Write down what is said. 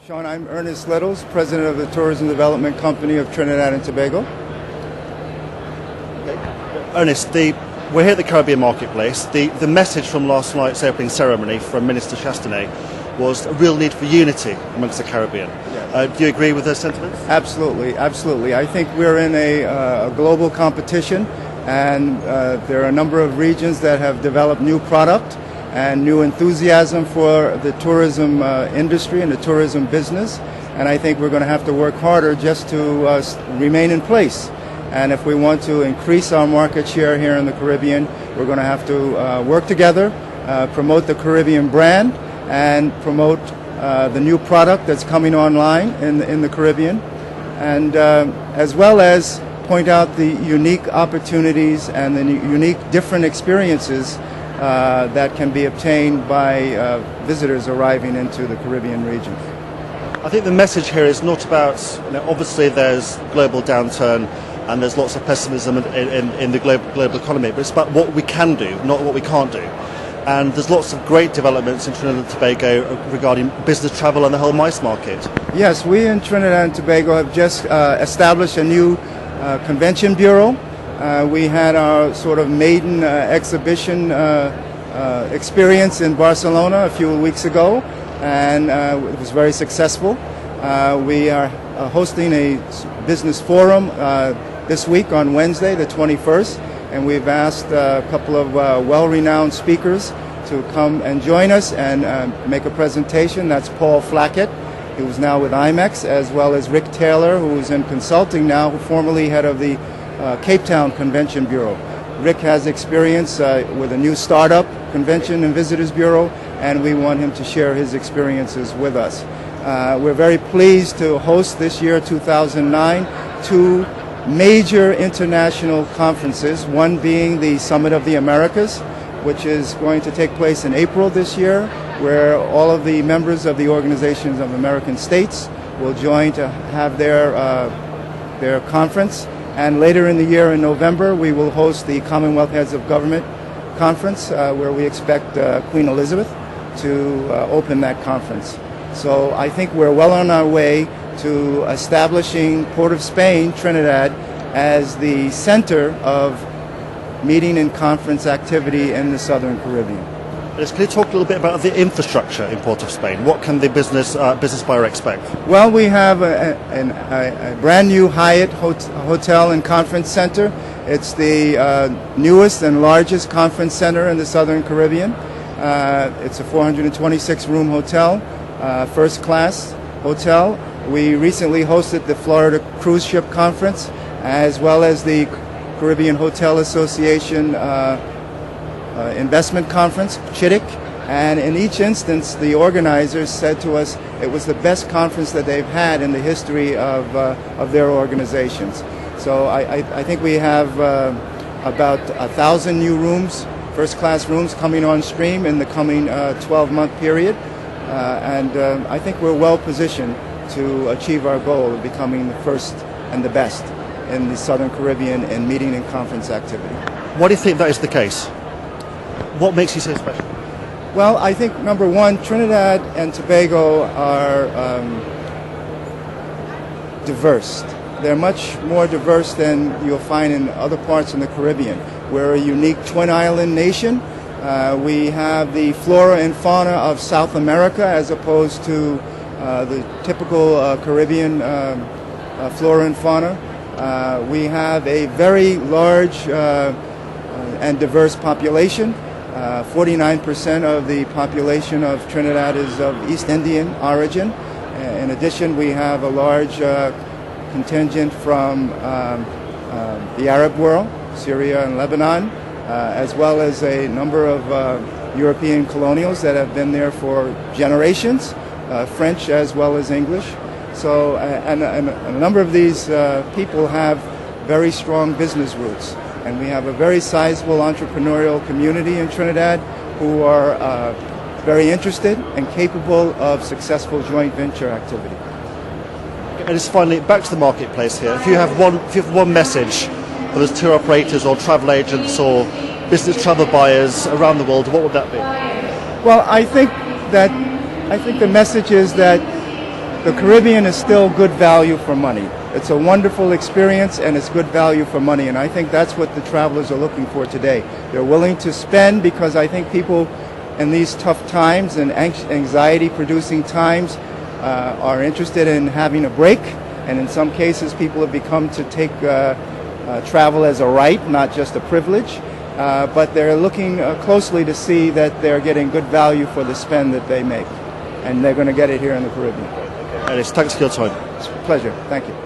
Sean, I'm Ernest, President of the Tourism Development Company of Trinidad and Tobago. Ernest, we're here at the Caribbean Marketplace. The message from last night's opening ceremony from Minister Chastanet was a real need for unity amongst the Caribbean. Yes. Do you agree with those sentiments? Absolutely, absolutely. I think we're in a global competition, and there are a number of regions that have developed new product and new enthusiasm for the tourism industry and the tourism business. And I think we're going to have to work harder just to remain in place. And if we want to increase our market share here in the Caribbean, we're going to have to work together, promote the Caribbean brand, and promote the new product that's coming online in the Caribbean, and as well as point out the unique opportunities and the unique different experiences that can be obtained by visitors arriving into the Caribbean region. I think the message here is not about, obviously there's global downturn and there's lots of pessimism in the global economy, but it's about what we can do, not what we can't do. And there's lots of great developments in Trinidad and Tobago regarding business travel and the whole MICE market. Yes, we in Trinidad and Tobago have just established a new convention bureau. We had our sort of maiden exhibition experience in Barcelona a few weeks ago, and it was very successful. We are hosting a business forum this week on Wednesday, the 21st, and we've asked a couple of well-renowned speakers to come and join us and make a presentation. That's Paul Flackett, who's now with IMEX, as well as Rick Taylor, who's in consulting now, formerly head of the Cape Town Convention Bureau. Rick has experience with a new startup convention and visitors bureau, and we want him to share his experiences with us. We're very pleased to host this year, 2009, two major international conferences, one being the Summit of the Americas, which is going to take place in April this year, where all of the members of the Organizations of American States will join to have their conference. And later in the year, in November, we will host the Commonwealth Heads of Government Conference, where we expect Queen Elizabeth to open that conference. So I think we're well on our way to establishing Port of Spain, Trinidad, as the center of meeting and conference activity in the Southern Caribbean. Can you talk a little bit about the infrastructure in Port of Spain? What can the business buyer expect? Well, we have a brand new Hyatt hotel and conference center. It's the newest and largest conference center in the Southern Caribbean. It's a 426-room hotel, first class hotel. We recently hosted the Florida Cruise Ship Conference, as well as the Caribbean Hotel Association Investment Conference, CHITIC, and in each instance the organizers said to us it was the best conference that they've had in the history of their organizations. So I think we have about 1,000 new rooms, first class rooms, coming on stream in the coming 12-month period, and I think we're well positioned to achieve our goal of becoming the first and the best in the Southern Caribbean in meeting and conference activity. Why do you think that is the case? What makes you so special? Well, I think, number one, Trinidad and Tobago are diverse. They're much more diverse than you'll find in other parts in the Caribbean. We're a unique twin island nation. We have the flora and fauna of South America as opposed to the typical Caribbean flora and fauna. We have a very large and diverse population. 49% of the population of Trinidad is of East Indian origin. In addition, we have a large contingent from the Arab world, Syria and Lebanon, as well as a number of European colonials that have been there for generations, French as well as English. So, and a number of these people have very strong business roots. And we have a very sizable entrepreneurial community in Trinidad who are very interested and capable of successful joint venture activity. And just finally, back to the marketplace here. If you have one message for those tour operators or travel agents or business travel buyers around the world, what would that be? Well, I think the message is that the Caribbean is still good value for money. It's a wonderful experience and it's good value for money, and I think that's what the travelers are looking for today. They're willing to spend because I think people in these tough times and anxiety-producing times are interested in having a break, and in some cases people have become to take travel as a right, not just a privilege, but they're looking closely to see that they're getting good value for the spend that they make, and they're going to get it here in the Caribbean. Ernest, thanks for your time. It's a pleasure. Thank you.